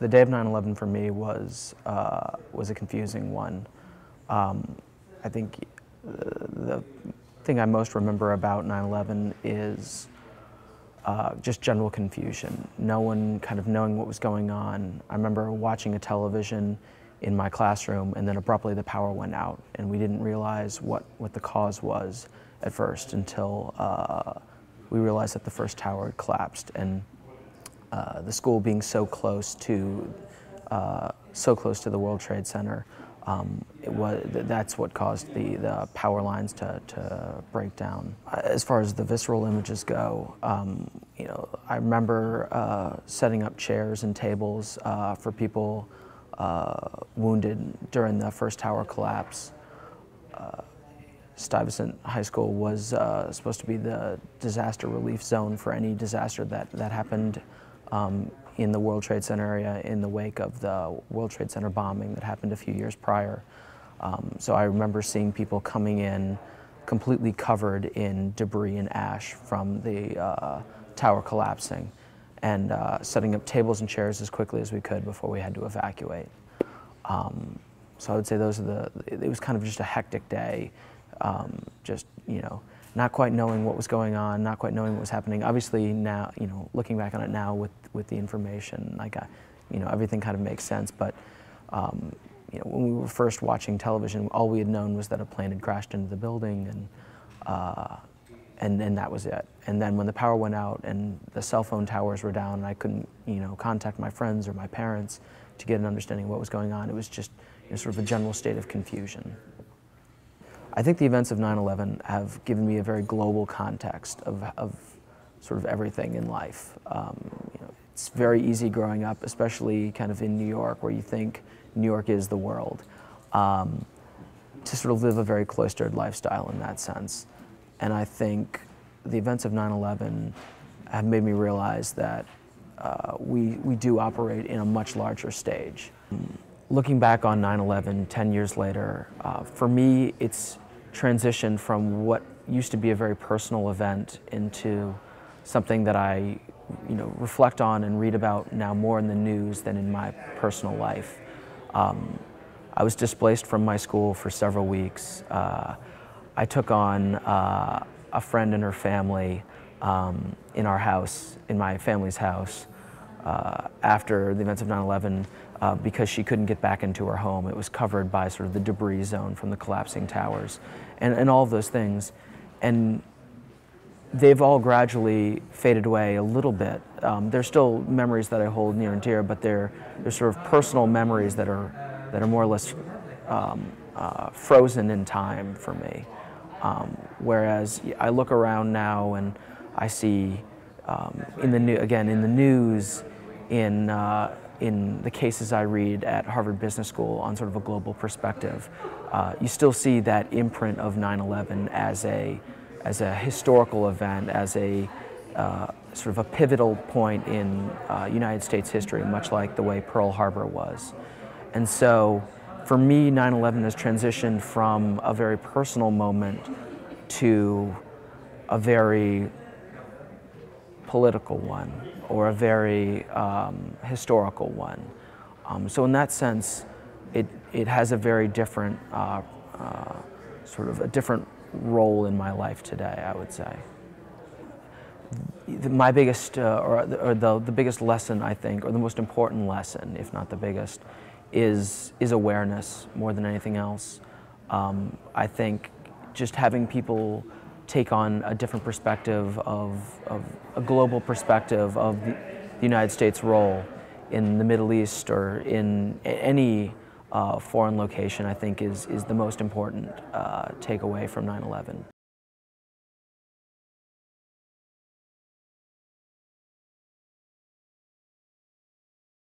The day of 9/11 for me was a confusing one. I think the thing I most remember about 9/11 is just general confusion. No one kind of knowing what was going on. I remember watching a television in my classroom, and then abruptly the power went out, and we didn't realize what the cause was at first until we realized that the first tower had collapsed. And the school being so close to the World Trade Center, that's what caused the power lines to break down. As far as the visceral images go, I remember setting up chairs and tables for people wounded during the first tower collapse. Stuyvesant High School was supposed to be the disaster relief zone for any disaster that happened in the World Trade Center area in the wake of the World Trade Center bombing that happened a few years prior. So I remember seeing people coming in completely covered in debris and ash from the tower collapsing, and setting up tables and chairs as quickly as we could before we had to evacuate. So I would say it was kind of just a hectic day, not quite knowing what was going on, not quite knowing what was happening. Obviously now, looking back on it now with the information, everything kind of makes sense. But when we were first watching television, all we had known was that a plane had crashed into the building, and that was it. And then when the power went out and the cell phone towers were down, and I couldn't, contact my friends or my parents to get an understanding of what was going on, it was just sort of a general state of confusion. I think the events of 9/11 have given me a very global context of sort of everything in life. It's very easy growing up, especially kind of in New York, where you think New York is the world, to sort of live a very cloistered lifestyle in that sense. And I think the events of 9/11 have made me realize that we do operate in a much larger stage. Looking back on 9/11 10 years later, for me it's transitioned from what used to be a very personal event into something that I reflect on and read about now more in the news than in my personal life. I was displaced from my school for several weeks. I took on a friend and her family in our house, in my family's house, after the events of 9/11, because she couldn't get back into her home. It was covered by sort of the debris zone from the collapsing towers and all of those things. And they've all gradually faded away a little bit. There's still memories that I hold near and dear, but they're sort of personal memories that are more or less frozen in time for me. Whereas I look around now and I see in the news, in the cases I read at Harvard Business School on sort of a global perspective, you still see that imprint of 9/11 as a historical event, as a sort of a pivotal point in United States history, much like the way Pearl Harbor was. And so for me, 9/11 has transitioned from a very personal moment to a very political one, or a very historical one. So in that sense, it has a very different, sort of a different role in my life today, I would say. My biggest, or the biggest lesson, I think, or the most important lesson, if not the biggest, is awareness more than anything else. I think just having people take on a different perspective of a global perspective of the United States' role in the Middle East or in any foreign location, I think is the most important takeaway from 9/11.